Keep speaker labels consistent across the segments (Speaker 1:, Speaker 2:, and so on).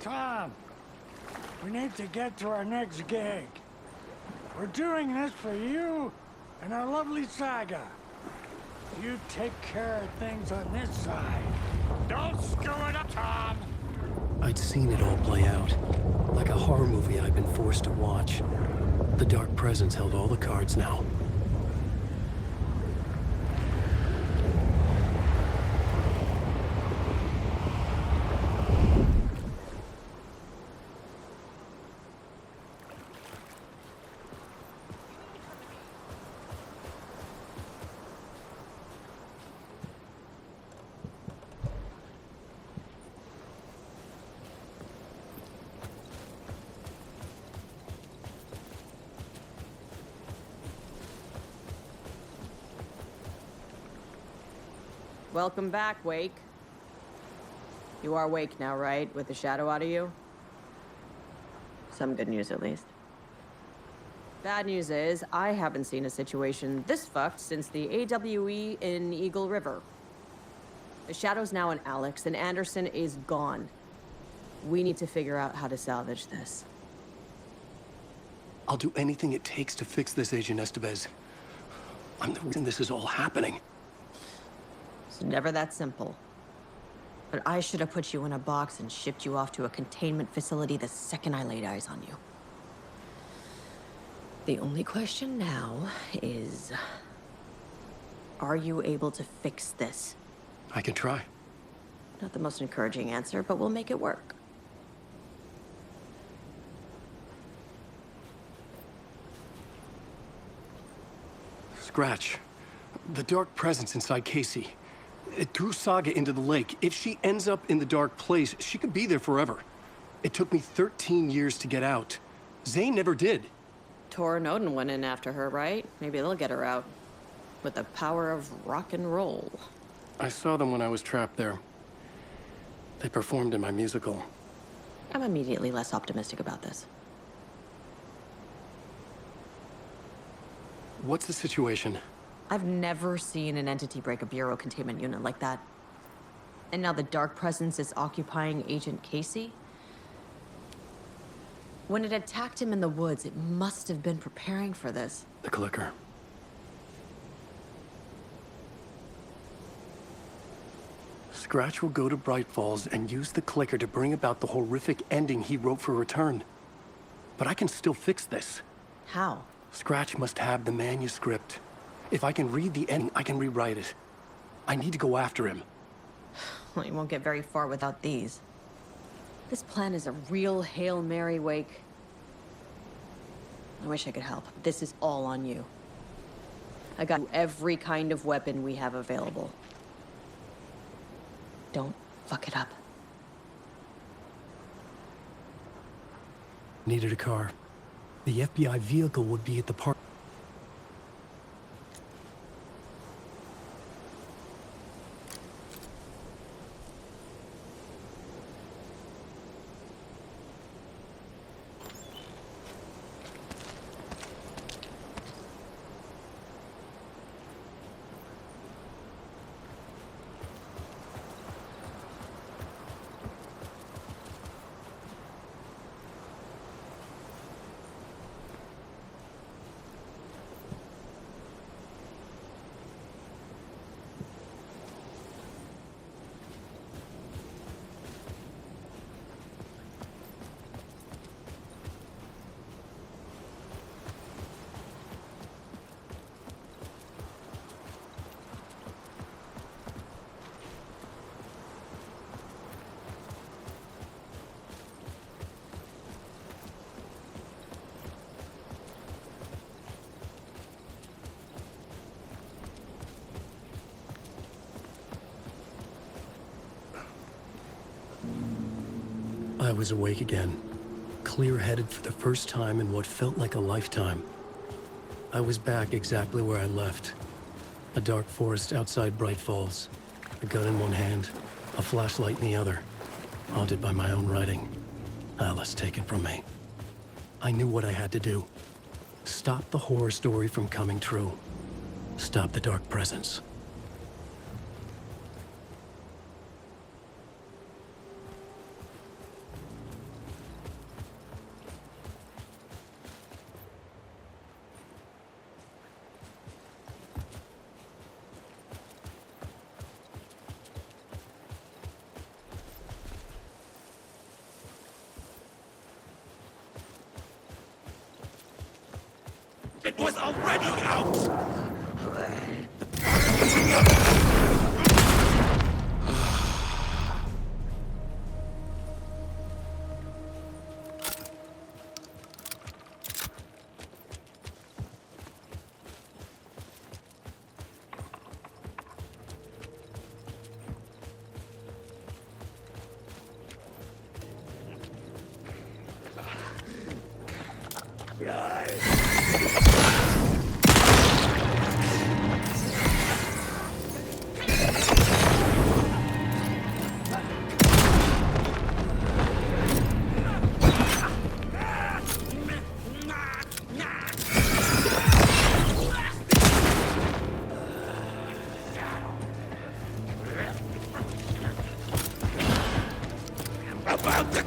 Speaker 1: Tom, we need to get to our next gig. We're doing this for you and our lovely saga. You take care of things on this side. Don't screw it up, Tom!
Speaker 2: I'd seen it all play out. Like a horror movie I'd been forced to watch. The Dark Presence held all the cards now.
Speaker 3: Welcome back, Wake. You are Wake now, right? With the shadow out of you? Some good news, at least. Bad news is, I haven't seen a situation this fucked since the AWE in Eagle River. The shadow's now in Alex, and Anderson is gone. We need to figure out how to salvage this.
Speaker 2: I'll do anything it takes to fix this, Agent Estevez. I'm the reason this is all happening.
Speaker 3: It's never that simple. But I should have put you in a box and shipped you off to a containment facility the second I laid eyes on you. The only question now is... are you able to fix this?
Speaker 2: I can try.
Speaker 3: Not the most encouraging answer, but we'll make it work.
Speaker 2: Scratch. The Dark Presence inside Casey. It threw Saga into the lake. If she ends up in the Dark Place, she could be there forever. It took me 13 years to get out. Zane never did.
Speaker 3: Tor and Odin went in after her, right? Maybe they'll get her out. With the power of rock and roll.
Speaker 2: I saw them when I was trapped there. They performed in my musical.
Speaker 3: I'm immediately less optimistic about this.
Speaker 2: What's the situation?
Speaker 3: I've never seen an entity break a Bureau containment unit like that. And now the Dark Presence is occupying Agent Casey? When it attacked him in the woods, it must have been preparing for this.
Speaker 2: The clicker. Scratch will go to Bright Falls and use the clicker to bring about the horrific ending he wrote for Return. But I can still fix this.
Speaker 3: How?
Speaker 2: Scratch must have the manuscript. If I can read the ending, I can rewrite it. I need to go after him.
Speaker 3: Well, you won't get very far without these. This plan is a real Hail Mary, Wake. I wish I could help. This is all on you. I got every kind of weapon we have available. Don't fuck it up.
Speaker 2: Needed a car. The FBI vehicle would be at the park. I was awake again, clear-headed for the first time in what felt like a lifetime. I was back exactly where I left. A dark forest outside Bright Falls. A gun in one hand, a flashlight in the other. Haunted by my own writing. Alice taken from me. I knew what I had to do. Stop the horror story from coming true. Stop the Dark Presence.
Speaker 4: It was already out! About the...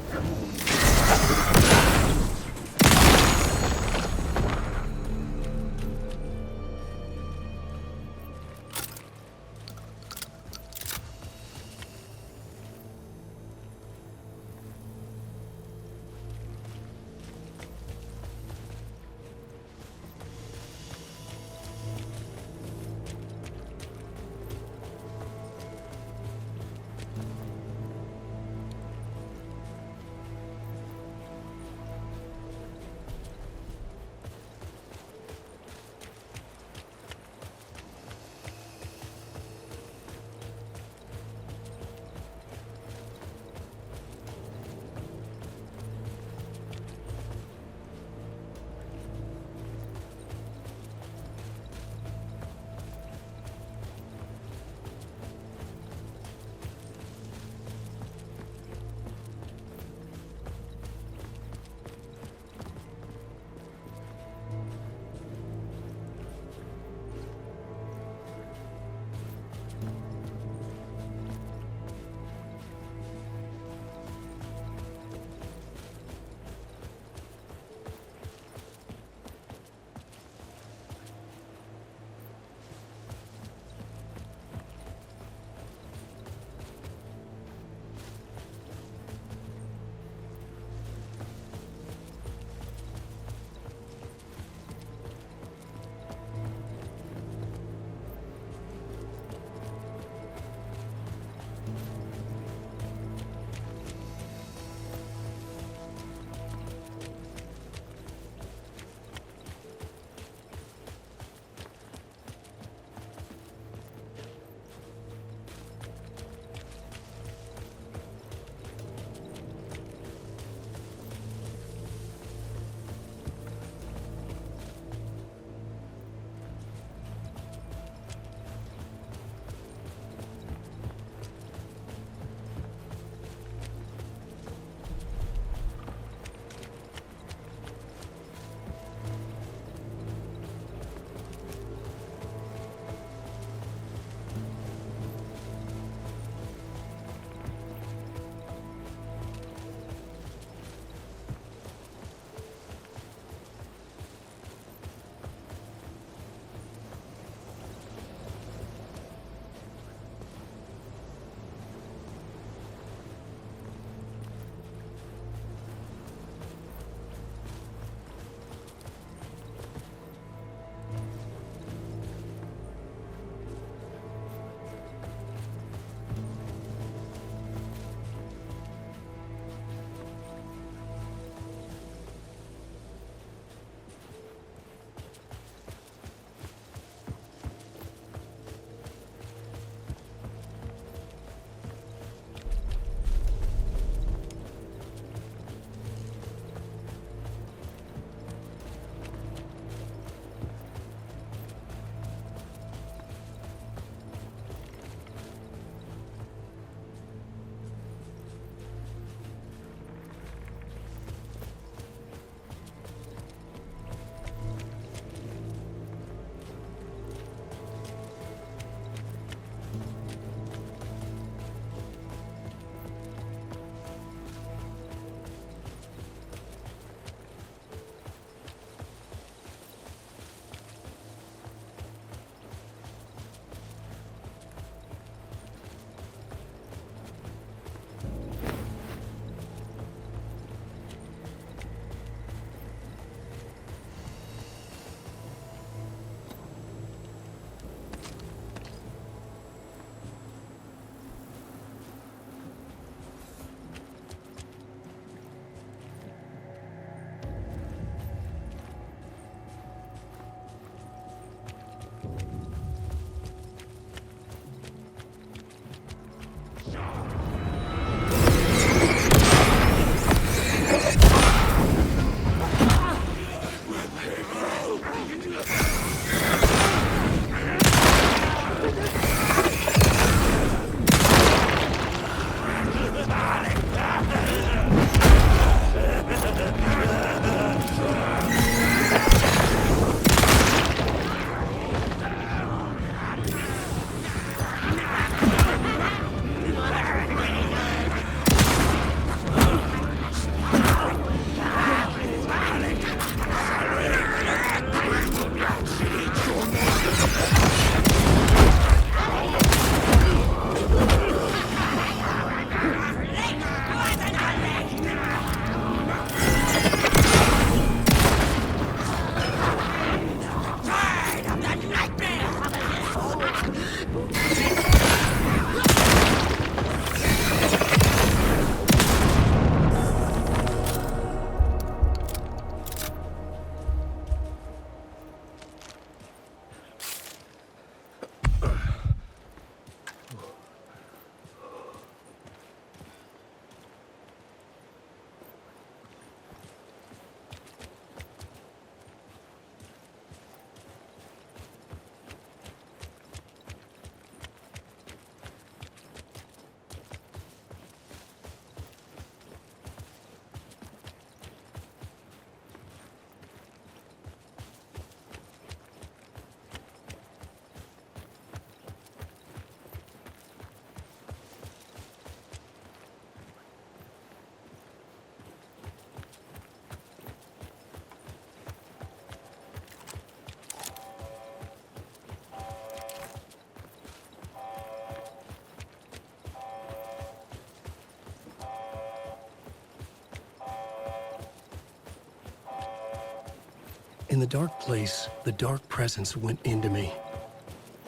Speaker 2: In the dark place, the dark presence went into me.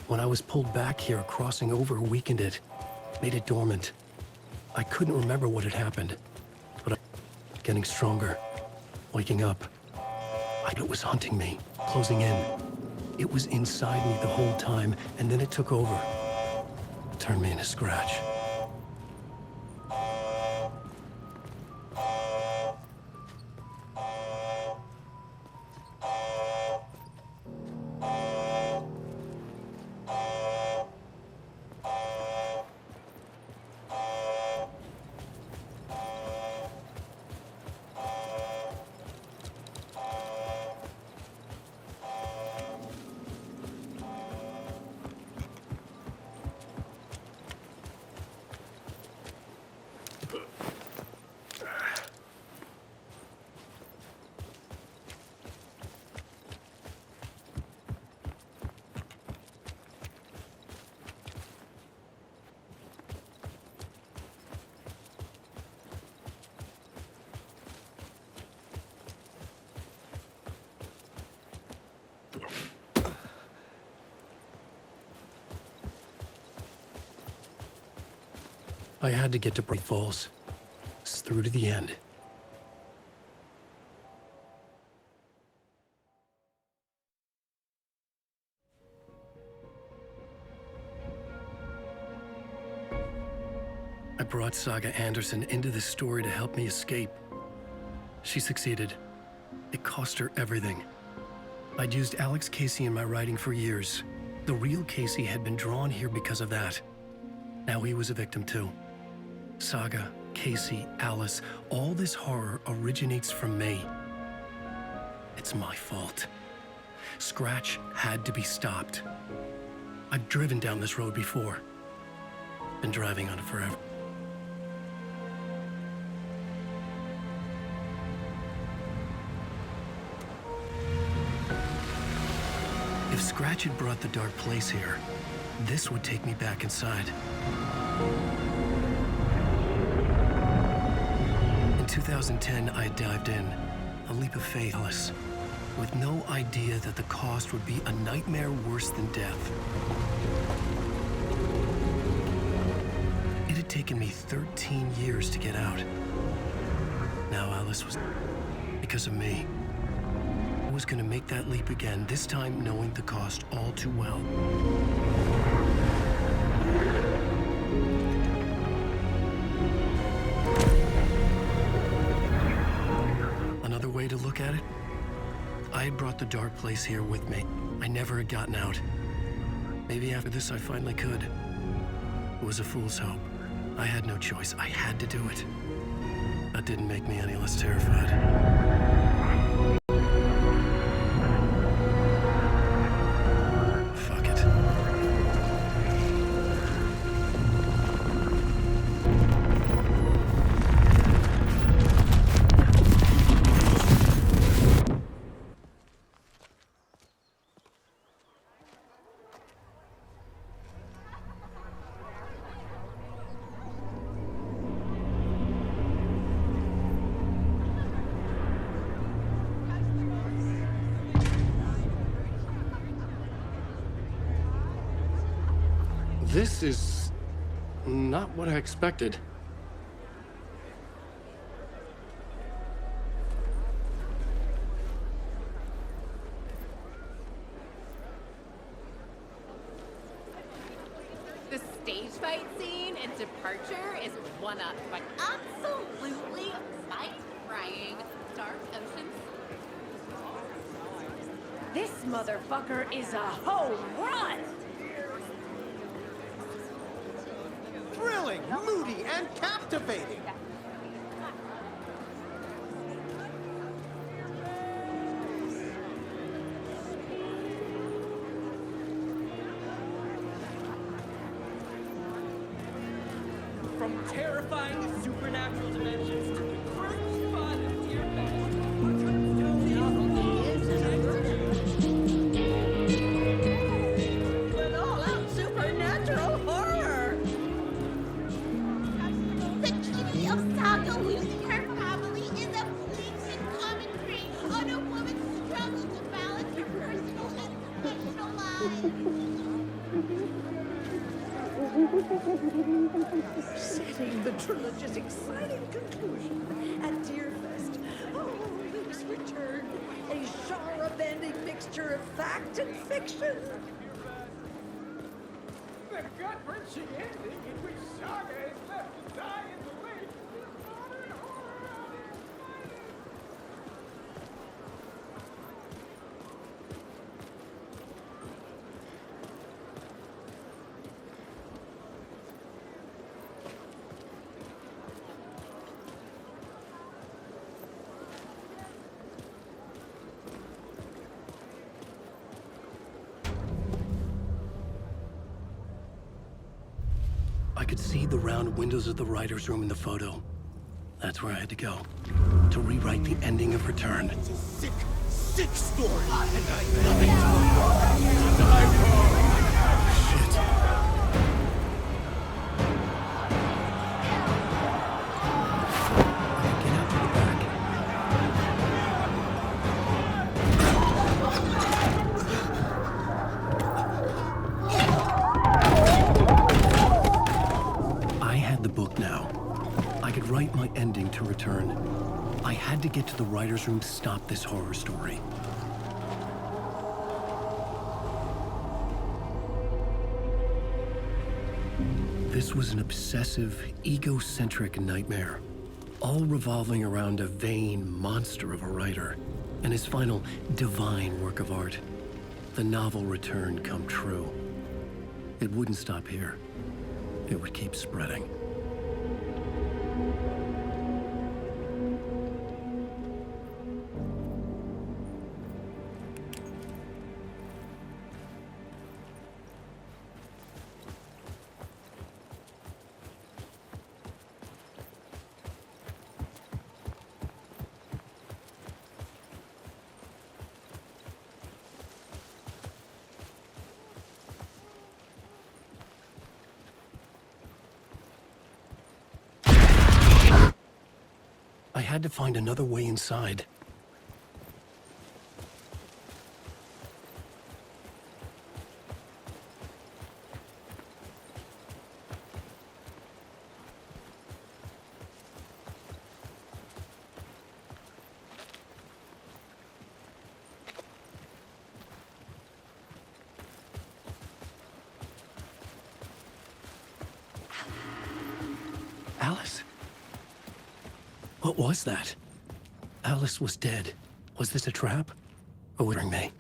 Speaker 2: When I was pulled back here, crossing over weakened it, made it dormant. I couldn't remember what had happened, but I was getting stronger, waking up. It was hunting me, closing in. It was inside me the whole time, and then it took over. Turned me into Scratch. I had to get to Bright Falls. It's through to the end. I brought Saga Anderson into this story to help me escape. She succeeded. It cost her everything. I'd used Alex Casey in my writing for years. The real Casey had been drawn here because of that. Now he was a victim too. Saga, Casey, Alice, all this horror originates from me. It's my fault. Scratch had to be stopped. I've driven down this road before. Been driving on it forever. If Scratch had brought the dark place here, this would take me back inside. In 2010, I dived in, a leap of faith, Alice, with no idea that the cost would be a nightmare worse than death. It had taken me 13 years to get out. Now Alice was because of me. I was gonna make that leap again, this time knowing the cost all too well. Another way to look at it, I had brought the dark place here with me. I never had gotten out. Maybe after this I finally could. It was a fool's hope. I had no choice. I had to do it. That didn't make me any less terrified. This is not what I expected.
Speaker 5: The stage fight scene in Departure is one-upped by absolutely mind-frying Dark Oceans.
Speaker 6: This motherfucker is a home run!
Speaker 7: Thrilling, moody, and captivating.
Speaker 8: From terrifying supernatural dimensions to the cruise fun of Deerfest.
Speaker 3: An all-out supernatural horror!
Speaker 9: The beauty of Saga losing her family is a fleeting commentary on a woman's struggle to
Speaker 6: Setting the trilogy's exciting conclusion at Deerfest. Oh, Luke's return. A genre-bending mixture of fact and fiction.
Speaker 1: The gut-wrenching ending in which Saga is left to die in the wake of modern horror.
Speaker 2: I could see the round windows of the writer's room in the photo. That's where I had to go. To rewrite the ending of Return.
Speaker 4: It's a sick, sick story. And I love it.
Speaker 2: Shit. I could get out to the back. I had the book now. I could write my ending to Return. I had to get to the writer's room to stop this horror story. This was an obsessive, egocentric nightmare, all revolving around a vain monster of a writer and his final divine work of art, the novel Return come true. It wouldn't stop here. It would keep spreading. I had to find another way inside. Alice? What was that? Alice was dead. Was this a trap? Or would it bring me?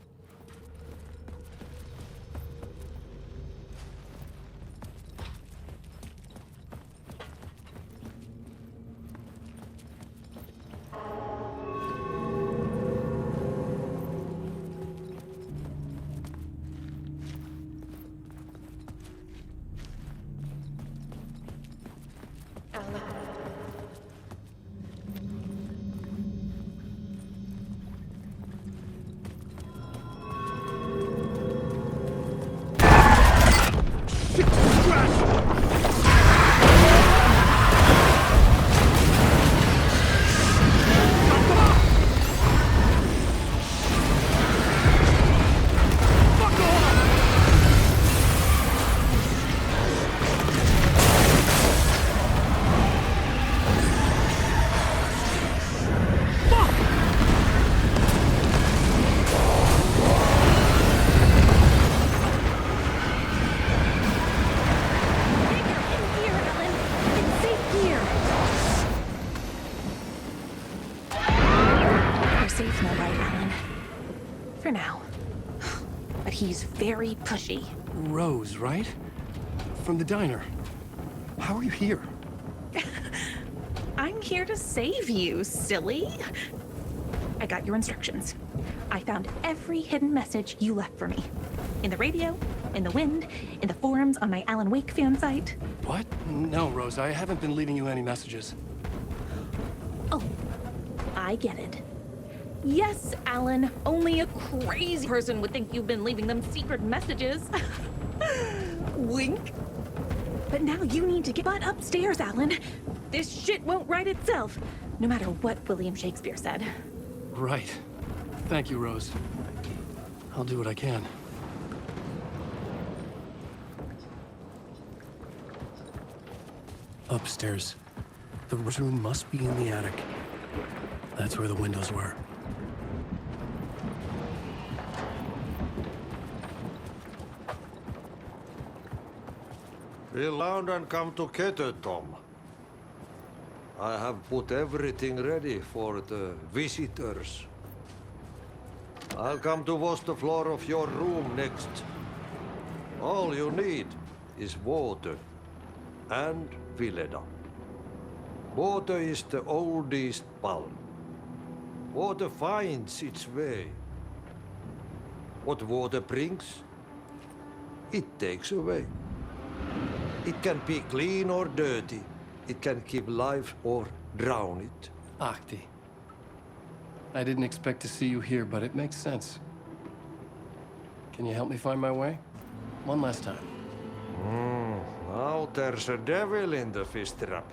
Speaker 6: For now. But he's very pushy.
Speaker 2: Rose, right? From the diner. How are you here?
Speaker 6: I'm here to save you, silly. I got your instructions. I found every hidden message you left for me. In the radio, in the wind, in the forums on my Alan Wake fan site.
Speaker 2: What? No, Rose, I haven't been leaving you any messages.
Speaker 6: Oh, I get it. Yes, Alan, only a crazy person would think you've been leaving them secret messages. Wink. But now you need to get butt upstairs, Alan. This shit won't right itself, no matter what William Shakespeare said.
Speaker 2: Right. Thank you, Rose. I'll do what I can. Upstairs. The room must be in the attic. That's where the windows were.
Speaker 10: We'll land and come together, Tom. I have put everything ready for the visitors. I'll come to wash the floor of your room next. All you need is water and Vileda. Water is the oldest bulb. Water finds its way. What water brings, it takes away. It can be clean or dirty. It can keep life or drown it.
Speaker 2: Ahti. I didn't expect to see you here, but it makes sense. Can you help me find my way? One last time.
Speaker 10: Now there's a devil in the fish trap.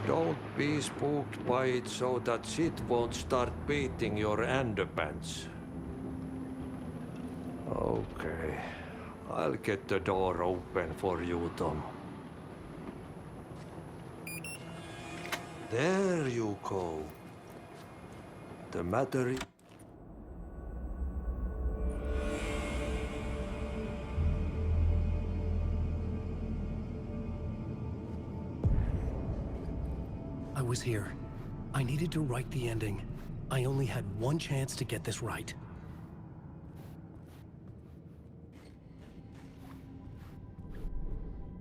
Speaker 10: Don't be spooked by it so that shit won't start beating your underpants. Okay. I'll get the door open for you, Tom. There you go. The matter is...
Speaker 2: I was here. I needed to write the ending. I only had one chance to get this right.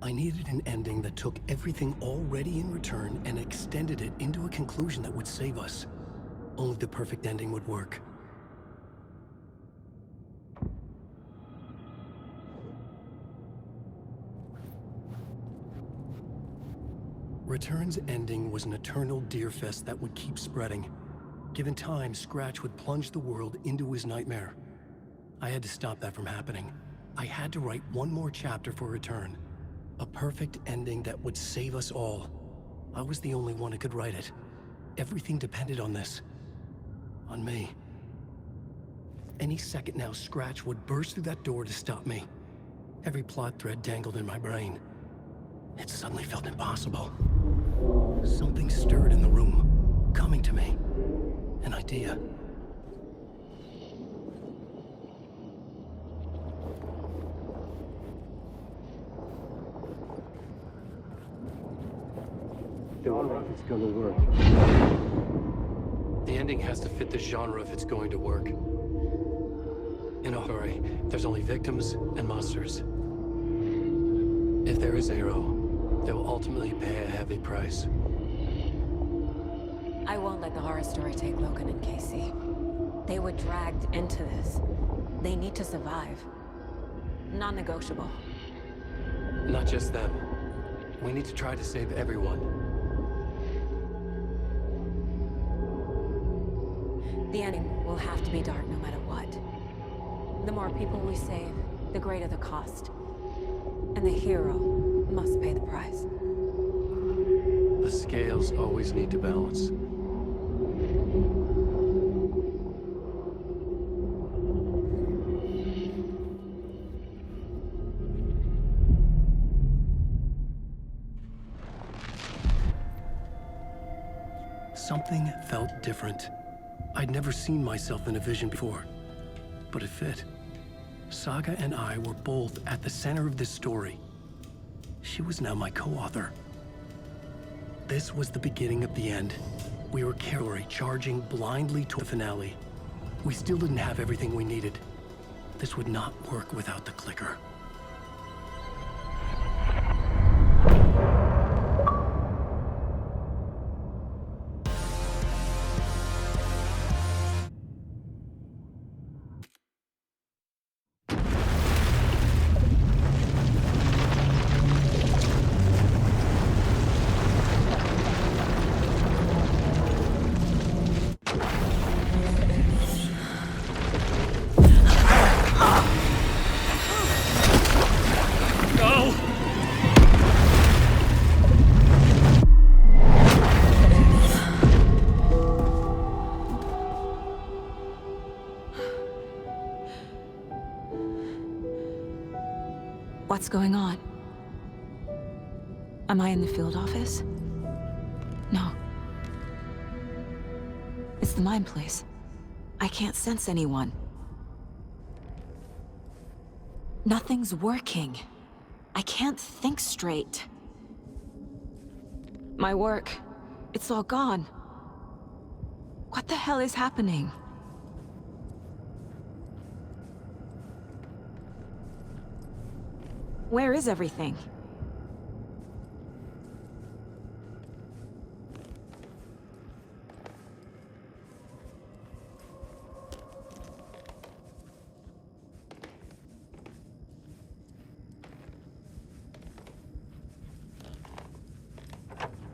Speaker 2: I needed an ending that took everything already in return and extended it into a conclusion that would save us. Only the perfect ending would work. Return's ending was an eternal Deerfest that would keep spreading. Given time, Scratch would plunge the world into his nightmare. I had to stop that from happening. I had to write one more chapter for Return. A perfect ending that would save us all. I was the only one who could write it. Everything depended on this. On me. Any second now, Scratch would burst through that door to stop me. Every plot thread dangled in my brain. It suddenly felt impossible. Something stirred in the room, coming to me. An idea.
Speaker 11: Don't know if it's gonna work.
Speaker 2: The ending has to fit the genre if it's going to work. In a hurry, there's only victims and monsters. If there is a hero, they will ultimately pay a heavy price.
Speaker 12: I won't let the horror story take Logan and Casey. They were dragged into this. They need to survive. Non-negotiable.
Speaker 2: Not just them. We need to try to save everyone.
Speaker 12: The ending will have to be dark no matter what. The more people we save, the greater the cost. And the hero must pay the price.
Speaker 2: The scales always need to balance. Something felt different. I'd never seen myself in a vision before, but it fit. Saga and I were both at the center of this story. She was now my co-author. This was the beginning of the end. We were carefully charging blindly to the finale. We still didn't have everything we needed. This would not work without the clicker.
Speaker 12: What's going on? Am I in the field office? No. It's the mine place. I can't sense anyone. Nothing's working. I can't think straight. My work, it's all gone. What the hell is happening? Where is everything?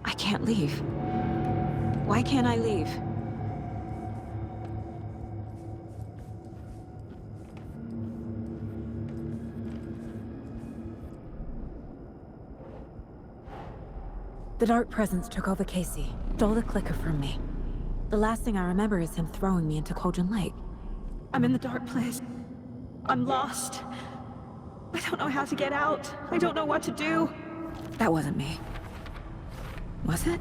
Speaker 12: I can't leave. Why can't I leave? The Dark Presence took over Casey, stole the clicker from me. The last thing I remember is him throwing me into Cauldron Lake. I'm in the dark place. I'm lost. I don't know how to get out. I don't know what to do. That wasn't me. Was it?